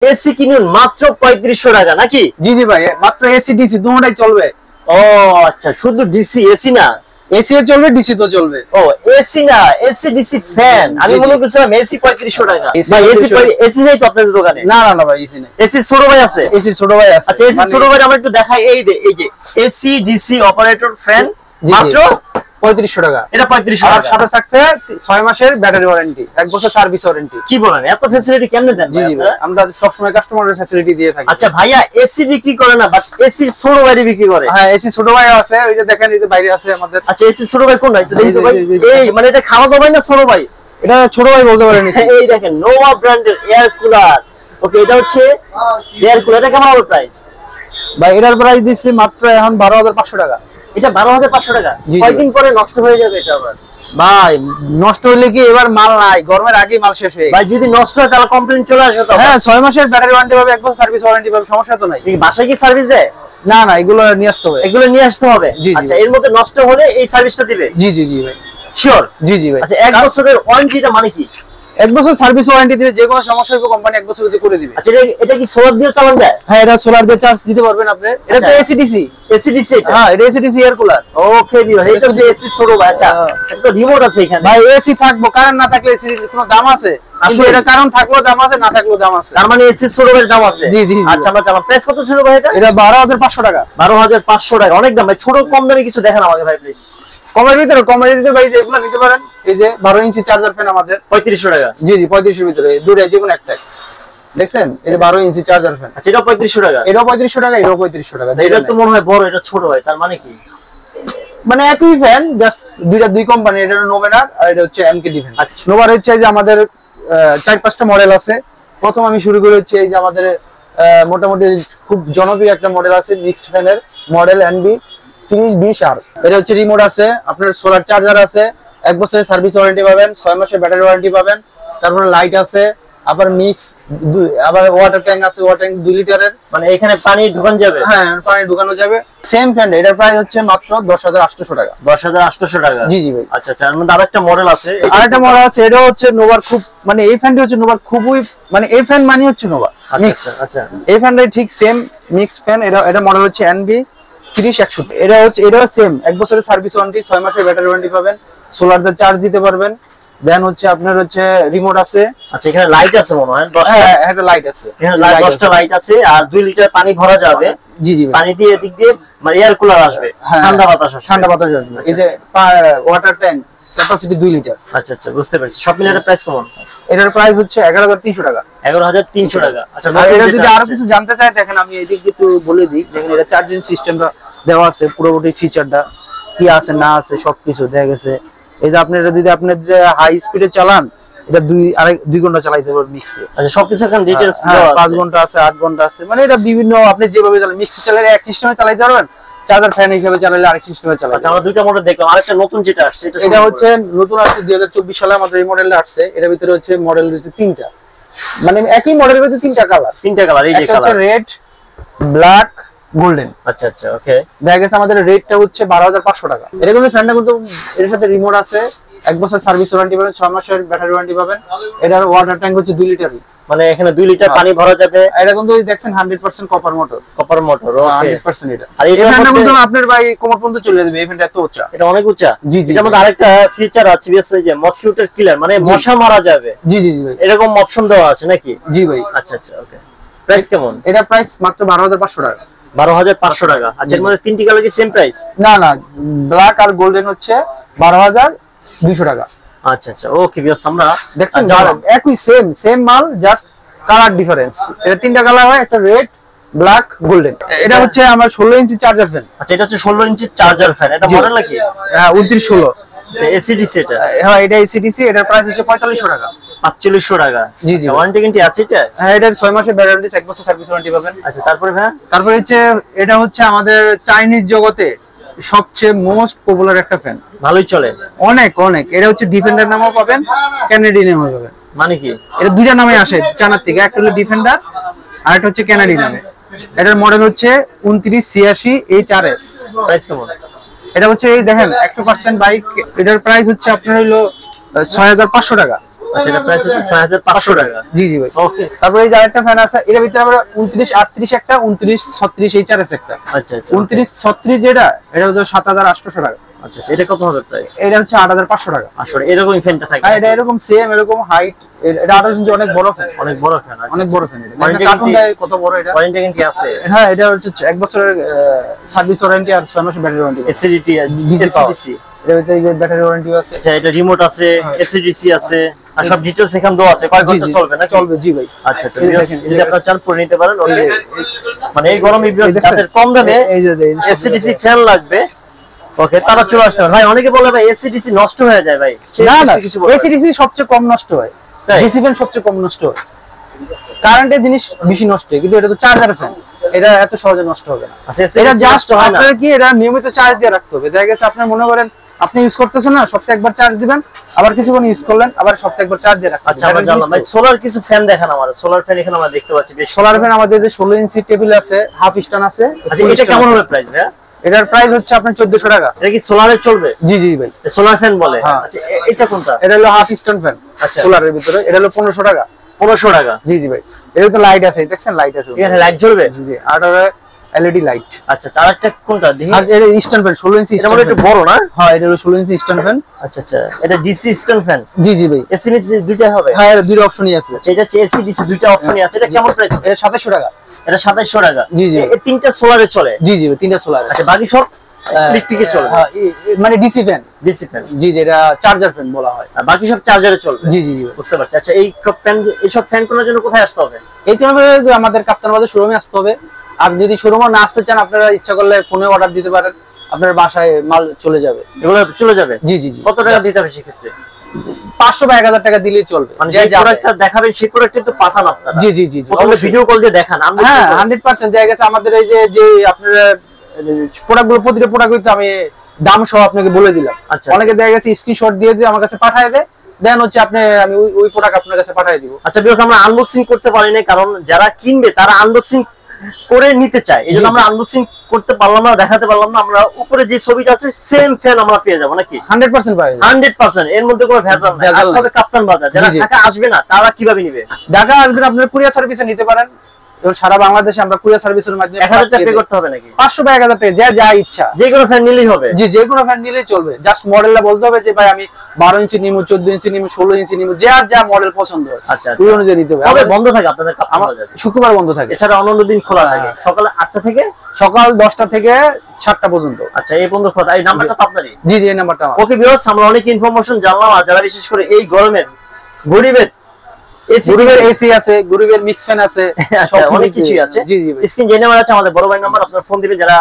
AC কিনুন মাত্র 3500 টাকা নাকি? জি জি ভাই, মাত্র এসি ডিসি দুটোই চলবে। ও আচ্ছা, শুধু ডিসি এসি না? এসি ও চলবে ডিসি তো চলবে। ও এসি না, এসি ডিসি ফ্যান। আমি মনে করছিলাম এসি 3500 টাকা। ভাই এসি নেই তো আপনাদের দোকানে? না না না ভাই, এসি নেই। এসি ছোট ভাই আছে? এসি ছোট ভাই আছে। আচ্ছা এসি ছোট ভাই আমরা একটু দেখাই। এই যে এসি ডিসি অপারেটর ফ্যান মাত্র 3500 টাকা। এটা 3500 আর টাকা। সাথে থাকছে 6 মাসের ব্যাটারি ওয়ারেন্টি, 1 বছর সার্ভিস ওয়ারেন্টি। কি বলেন, এত ফ্যাসিলিটি কেমনে দেন? জি জি ভাই, আমরা সব সময় কাস্টমারের ফ্যাসিলিটি দিয়ে থাকি। আচ্ছা ভাইয়া এসি বিক্রি করে না, বাট এসি ছোট ভাই বিক্রি করে? হ্যাঁ এসি ছোট ভাই আছে, ওই যে দেখেন এই যে বাইরে আছে আমাদের। আচ্ছা এসি ছোট ভাই কোনটা একটু দেখি তো ভাই। এই মানে এটা খাওয়া দাওয়া ভাই না ছোট ভাই? এটা ছোট ভাই বলতে পারেন। এই দেখেন নোভা ব্র্যান্ডের এয়ার কুলার। ওকে এটা হচ্ছে এয়ার কুলার। এটা কেমন হবে প্রাইস? ভাই এটার প্রাইস দিচ্ছি মাত্র এখন 12500 টাকা। এটা 12500 টাকা। কয়দিন পরে নষ্ট হয়ে যাবে এটা আবার? ভাই নষ্ট হইলে কি এবার মাল নাই, গরমের আগে মাল শেষ হয়ে গেছে। ভাই যদি নষ্ট হয় তাহলে কমপ্লেইন চলে আসবে তো? হ্যাঁ 6 মাসের ব্যাটারি ওয়ারেন্টি পাবে, 1 বছর সার্ভিস ওয়ারেন্টি পাবে, সমস্যা তো নাই। বাসায় কি সার্ভিস দেয়? না না, এগুলো নিয়ে আসতে হবে। এগুলো নিয়ে আসতে হবে? জি আচ্ছা এর মধ্যে নষ্ট হলে এই সার্ভিসটা দিবে? জি জি জি ভাই শিওর? জি জি ভাই। আচ্ছা 1 বছরের ওয়ারেন্টিটা মানে কি? 1 বছর সার্ভিস ওয়ারেন্টি দিবে, যে কোনো সমস্যা হবে কোম্পানি 1 বছর করে দিবে। আচ্ছা এটা কি সোলার দিয়ে চালানো যায়? হ্যাঁ এটা সোলার দিয়ে চার্জ দিতে পারবেন আপনি। এটা তো এসি ডিসি। এসি ডিসি এটা? হ্যাঁ এটা এসি ডিসি এয়ার কুলার। ওকে ভিউ, এটা হচ্ছে এসি ছোট ভাই। আচ্ছা একটা রিমোট আছে এখানে। ভাই এসি থাকবো, কারণ না থাকলে এসি কোনো দাম আছে? আসলে এটা কারণ থাকলেও দাম আছে, না থাকলেও দাম আছে। তার মানে এসি ছোট ভাইয়ের দাম আছে? জি জি। আচ্ছা আমরা চালাম। প্রাইস কত ছিল ভাই এটা? এটা 12500 টাকা। 12500 টাকা অনেক দাম ভাই। ছোট কম দামে কিছু দেখেন আমাকে ভাই প্লিজ। কমের ভিতরে ভাই যে এগুলো নিতে পারেন। এই যে 12 ইঞ্চি চার্জার ফ্যান আমাদের 3500 টাকা। জি জি 3500 এর ভিতরে দুটো যে কোনো একটা দেখছেন। এই যে 12 ইঞ্চি চার্জার ফ্যান। আচ্ছা এটা 3500 টাকা। এটাও 3500 টাকা, এটাও 3500 টাকা। এটা তো মনে হয় বড়, এটা ছোট হয়, তার মানে কি? মানে একই ফ্যান, জাস্ট দুই কোম্পানি। এটা নোভেনার আর এটা হচ্ছে এমকেডি ফ্যান। নোভার হচ্ছে যে আমাদের 4-5টা মডেল আছে। প্রথম আমি শুরু করে হচ্ছে এই যে আমাদের মোটামুটি খুব জনপ্রিয় একটা মডেল আছে মিক্সড ফ্যানের মডেল এনবি 3020R। এটা হচ্ছে রিমোট আছে, আপনার সোলার চার্জার আছে, 1 বছরের সার্ভিস ওয়ারেন্টি পাবেন, 6 মাসের ব্যাটারি ওয়ারেন্টি পাবেন। তারপরে লাইট আছে, আবার মিক্স আবার ওয়াটার ট্যাঙ্ক আছে, ওয়াটার ট্যাঙ্ক 2 লিটারের। মানে এখানে পানি ঢুকানো যাবে? হ্যাঁ পানি ঢুকানো যাবে। সেম ফ্যান, এটার প্রাইস হচ্ছে মাত্র 10800 টাকা। 10800 টাকা? জি জি ভাই। আচ্ছা আচ্ছা, এর মধ্যে আরেকটা মডেল আছে। আরেকটা মডেল আছে, এটা হচ্ছে নোভার খুব মানে এই ফ্যানটি হচ্ছে নোভার খুবই মানে এই ফ্যান মানে হচ্ছে নোভা মিক্স। আচ্ছা এই ফ্যানটাই ঠিক সেম মিক্স ফ্যান। এটা মডেল হচ্ছে এনবি 3061। এটাও সেম 1 বছরের সার্ভিস ওয়ারেন্টি, 6 মাসের ব্যাটারি ওয়ারেন্টি পাবেন, সোলার দিয়ে চার্জ দিতে পারবেন। দেন হচ্ছে আপনার হচ্ছে রিমোট আছে। আচ্ছা এখানে লাইট আছে মনে হয় 10টা? হ্যাঁ একটা লাইট আছে, এখানে 10টা লাইট আছে আর 2 লিটার পানি ভরা যাবে। জি জি পানি দিয়ে এদিক দিয়ে মানে এয়ার কুলার আসবে, ঠান্ডা বাতাস আসবে। ঠান্ডা বাতাস আসবে। এই যে ওয়াটার ট্যাঙ্ক ক্যাপাসিটি 2 লিটার। আচ্ছা আচ্ছা বুঝতে পেরেছি। সব মিলিয়ে এর প্রাইস কেমন? এটার প্রাইস হচ্ছে 11300 টাকা। 11300 টাকা। আচ্ছা এটা যদি আরো কিছু জানতে চাই দেখেন আমি এদিক দিয়ে একটু বলে দিই। দেখেন এটা চার্জিং সিস্টেমটা দেওয়া আছে, পুরোপুরি ফিচারটা কি আছে না আছে সবকিছু দেখা গেছে। এই যে আপনি এটা যদি আপনি হাই স্পিডে চালান, এটা 2 ঘন্টা চালাইতে পারবেন মিক্সে। আচ্ছা সবকিছু এখানে ডিটেইলস দেওয়া আছে। 5 ঘন্টা আছে, 8 ঘন্টা আছে, মানে এটা বিভিন্ন আপনি যেভাবে চালান মিক্সে চালালে এক সিস্টেমে চালাইতে পারবেন, চার্জার ফ্যান হিসেবে চালালে আরেক সিস্টেমে চালাতে। আচ্ছা আমরা দুইটা মডেল দেখলাম, আরেকটা নতুন যেটা আসছে এটা হচ্ছে নতুন আসছে 2024 সালে আমাদের এই মডেলটা আসছে। এর ভিতরে হচ্ছে মডেল হচ্ছে 3টা, মানে একই মডেলের ভিতরে 3টা কালার। 3টা কালার। এই যে একটা হচ্ছে কালার রেড, ব্ল্যাক, গোল্ডেন। আচ্ছা আচ্ছা ওকে। দেখা গেছে আমাদের রেটটা হচ্ছে 12500 টাকা। এটা কিন্তু ফ্যানটা কিন্তু এর সাথে রিমোট আছে, 1 বছর সার্ভিস ওয়ারেন্টি পাবেন, 6 মাসের ব্যাটারি ওয়ারেন্টি পাবেন। এটার ওয়াটার ট্যাঙ্ক হচ্ছে 2 লিটার। মানে এখানে 2 লিটার পানি ভরা যাবে। এটা কিন্তু দেখছেন 100% কপার মোটর। কপার মোটর ওকে 100% এটা। আর এই ফ্যানটা কিন্তু আপনার ভাই কোমর পর্যন্ত চলে যাবে, এই ফ্যানটা এত উঁচা। এটা অনেক উঁচা। জি জি। এটার মধ্যে আরেকটা ফিচার আছে যে মসকিউটো কিলার, মানে মশা মারা যাবে। জি জি জি ভাই, এরকম অপশন দেওয়া আছে নাকি? জি ভাই। আচ্ছা আচ্ছা ওকে। প্রাইস কেমন? এটা প্রাইস মাত্র 12500 টাকা। 12500 টাকা। আচ্ছা এর মধ্যে 3টি কালার কি সেম প্রাইস? না না, ব্ল্যাক আর গোল্ডেন হচ্ছে 12200 টাকা। আচ্ছা আচ্ছা ওকে ভিউয়ার্স, আমরা দেখছেন একই সেম মাল, জাস্ট কালার ডিফারেন্স। এটা 3টা কালার হয়, একটা রেড, ব্ল্যাক, গোল্ডেন। এটা হচ্ছে আমার 16 ইঞ্চি চার্জার ফ্যান। আচ্ছা এটা হচ্ছে 16 ইঞ্চি চার্জার ফ্যান। এটা মডেল নাকি? 2916। আচ্ছা এসিডিসি এটা? হ্যাঁ এটা এসিডিসি। এটার প্রাইস হচ্ছে 4500 টাকা। 4500 টাকা। জি জি। ওয়ারেন্টি গ্যারান্টি আছে এটা? হ্যাঁ এটার 6 মাসের ব্যাটারি ওয়ারেন্টি, 1 বছর সার্ভিস ওয়ারেন্টি পাবেন। আচ্ছা তারপরে ভাই তারপরে হচ্ছে এটা হচ্ছে আমাদের চাইনিজ জগতে সবচেয়ে মোস্ট পপুলার একটা ফ্যান, ভালোই চলে অনেক অনেক। এটা হচ্ছে ডিফেন্ডার নামও পাবেন, ক্যানাডি নামও পাবেন। মানে কি? এটা দুইটা নামে আসে চায়নার থেকে, একটা হলো ডিফেন্ডার আর একটা হচ্ছে ক্যানাডি নামে। এটার মডেল হচ্ছে 2986 HRS। প্রাইস কেমন? এটা হচ্ছে এই দেখেন 100% বাইক। এটার প্রাইস হচ্ছে আপনার হলো 6500 টাকা। আচ্ছা এটা প্রাইস হচ্ছে 6500 টাকা। জি জি ভাই। ওকে, তারপরে এই যে আরেকটা ফ্যান আছে, এর ভিতরে আমরা 29 38 একটা, 29 36 এই চার আছে একটা। আচ্ছা আচ্ছা 29 36 যেটা, এটা হচ্ছে 7800 টাকা। আচ্ছা এটা কত হবে প্রাইস? এটা হচ্ছে 8500 টাকা। আসলে এরকম ফ্যানটা থাকে? আর এটা এরকম সেম এরকম হাইট, এটা 28 ইঞ্চি, অনেক বড় ফ্যান। অনেক বড় ফ্যান, অনেক বড় ফ্যান এটা। Warranty কার্টুনটা কত বড় এটা? ওয়ারেন্টি গ্যারান্টি আছে? হ্যাঁ, এটা হচ্ছে 1 বছরের সার্ভিস ওয়ারেন্টি আর 6 মাসের ব্যাটারি ওয়ারেন্টি। এসিডিটি এসিডিসি, এর ভিতরে এই যে ব্যাটারি ওয়ারেন্টি আছে। আচ্ছা এটা রিমোট আছে, এসিডিসি আছে, আর সব ডিটেইলস এখানে দেওয়া আছে। কয় ঘন্টা চলবে না? চলবে জি ভাই। আচ্ছা তো যদি আপনারা চান পরে নিতে পারেন। মানে এই গরমে যাদের কম দামে এই যে এসিডিসি ফ্যান লাগবে, ওকে তারা চলে আসতে পারে। ভাই অনেকে বলে ভাই এসিডিসি নষ্ট হয়ে যায় ভাই, না না, কিছু বলে এসিডিসি সবচেয়ে কম নষ্ট হয়, ডিসি ফ্যান সবচেয়ে কম নষ্ট হয়। কারেন্টের জিনিস বেশি নষ্ট হয়, কিন্তু এটা তো চার্জার ফ্যান, এটা এত সহজে নষ্ট হবে না। আচ্ছা এটা জাস্ট হয় না? আপনার কি এটা নিয়মিত চার্জ দিয়ে রাখতে হবে। দেখা গেছে আপনার মনে করেন আপনি ইউজ করতেছেন না, সপ্তাহে একবার চার্জ দিবেন, আবার কিছুক্ষণ ইউজ করলেন, আবার সপ্তাহে একবার চার্জ দিয়ে রাখবেন। আচ্ছা আমরা জানলাম ভাই। সোলার কিছু ফ্যান দেখান আমাদের। সোলার ফ্যান এখানে আমরা দেখতে পাচ্ছি বেশ। সোলার ফ্যান আমাদের যে 16 ইঞ্চি টেবিল আছে, হাফ স্ট্যান্ড আছে। আচ্ছা এটা কেমন হবে প্রাইস ভাই? এটার প্রাইস হচ্ছে আপনার 1400 টাকা। এটা কি সোলারে চলবে? জি জি ভাই, সোলার ফ্যান বলে। হ্যাঁ। আচ্ছা এটা কোনটা? এটা হলো হাফ স্ট্যান্ড ফ্যান। আচ্ছা। সোলারের ভিতরে এটা হলো 1500 টাকা। 1500 টাকা? জি জি ভাই। এর তো লাইট আছে, দেখছেন লাইট আছে, এখানে লাইট জ্বলবে? জি জি, আর এলইডি লাইট। আচ্ছা আরেকটা কোনটা দেখি? আর এর স্ট্যান্ড ফ্যান 16 ইঞ্চি। এটা মানে একটু বড় না? হ্যাঁ, এটা হলো 16 ইঞ্চি স্ট্যান্ড ফ্যান। আচ্ছা আচ্ছা এটা ডিসি স্ট্যান্ড ফ্যান? জি জি ভাই। এসিডিসি দুইটা হবে? হ্যাঁ, এর দুটো অপশনই আছে। আচ্ছা এটা হচ্ছে এসিডিসি দুইটা অপশনই আছে। এটা কেমন প্রাইস? এটা 2700 টাকা। এটা 2700 টাকা? জি জি। এই তিনটা সোলারে চলে? জি জি, তিনটা সোলার। আচ্ছা বাকি সব ইলেকট্রিকে চলবে? হ্যাঁ, মানে ডিসি ফ্যান। DC fan? জি জি, এটা চার্জার ফ্যান বলা হয়। আর বাকি সব চার্জারে চলবে? জি জি জি। বুঝতে পারছি। আচ্ছা এই সব ফ্যান, এই সব ফ্যান কোনার জন্য কোথায় আসতে হবে? এই কারণে আমাদের কাপ্তান বাজার শোরুমে আসতে হবে। আর যদি শোরুমে না আসতে চান, আপনারা ইচ্ছা করলে ফোনে অর্ডার দিতে পারেন, আপনার বাসায় মাল চলে যাবে। এগুলো চলে যাবে? জি জি জি। কত টাকা দিতে হবে সেক্ষেত্রে? 500 বা 1000 টাকা দিলেই চলবে। মানে যে প্রোডাক্টটা দেখাবেন সেই প্রোডাক্ট কিন্তু পাঠান আপনারা? জি জি জি। প্রথমে ভিডিও কল দিয়ে দেখান? হ্যাঁ 100% দেখা গেছে আমাদের এই যে আপনারা প্রোডাক্টগুলো, প্রতিটা প্রোডাক্ট হইতে আমি দাম সহ আপনাকে বলে দিলাম। আচ্ছা। অনেকে দেখা গেছে স্ক্রিনশট দিয়ে আমার কাছে পাঠিয়ে দেয়, দেন হচ্ছে আপনি আমি ওই প্রোডাক্ট আপনার কাছে পাঠিয়ে দিব। আচ্ছা বিকজ আমরা আনবক্সিং করতে পারি না, কারণ যারা কিনবে তারা আনবক্সিং করে নিতে চায়, এইজন্য আমরা আনবক্সিং করতে পারলাম না, দেখাতে পারলাম না। আমরা উপরে যে ছবিটা আছে সেম ফ্যান আমরা পেয়ে যাবো নাকি? 100% পাই। 100%, এর মধ্যে কোনো ভেজাল নাই। আসলে হবে কাপ্তান বাজার। যারা ঢাকা আসবে না তারা কিভাবে নিবে? ঢাকা আসবেন, আপনারা কুরিয়ার সার্ভিসে নিতে পারেন, এবং সারা বাংলাদেশে আমরা কুরিয়ার সার্ভিসের মাধ্যমে 1000 টাকা পে করতে হবে নাকি? 500 বা 1000 টাকা, যা ইচ্ছা। যে কোনো ফ্যান নিলেই হবে? জি, যে কোনো ফ্যান নিলেই চলবে। জাস্ট মডেলটা বলতে হবে যে ভাই আমি 12 ইঞ্চি নিমু, 14 ইঞ্চি নিমু, 16 ইঞ্চি নিমু, যা মডেল পছন্দ হয় আচ্ছা ওই অনুযায়ী নিতে হবে। কবে বন্ধ থাকে আপনাদের কাপ্তান বাজার? শুক্রবার বন্ধ থাকে। এছাড়া অন্যান্য দিন খোলা থাকে সকাল 8টা থেকে সকাল 10টা থেকে 7টা পর্যন্ত। আচ্ছা এই বন্ধ খোলা। এই নাম্বারটা তো আপনারই? জি জি, এই নাম্বারটা আমার। ওকে ভিউয়ার্স, আমরা অনেক ইনফরমেশন জানলাম। আর যারা বিশেষ করে এই গরমে গরিবের এসি আছে, গরিবের মিক্স ফ্যান আছে, সব অনেক কিছুই আছে। জি জি। স্ক্রিন জেনে নেওয়া আছে আমাদের বড় ভাই নাম্বার, আপনারা ফোন দিবেন। যারা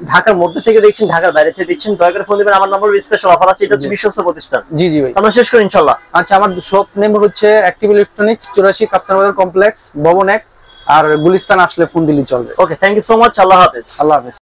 ঢাকার মধ্যে থেকে দেখছেন, ঢাকার বাইরে থেকে দেখছেন, দয়া করে ফোন দিবেন। আমার নম্বর স্পেশাল অফার আছে, এটা হচ্ছে বিশ্বস্ত প্রতিষ্ঠান। জি জি ভাই। আমরা শেষ করি ইনশাআল্লাহ। আচ্ছা, আমার শপ নেম হচ্ছে অ্যাক্টিভ ইলেকট্রনিক্স, 84 কাপ্তান বাজার কমপ্লেক্স, ভবন 1, আর গুলিস্তান আসলে ফোন দিলেই চলবে। ওকে, থ্যাংক ইউ সো মাচ। আল্লাহ হাফেজ। আল্লাহ হাফেজ।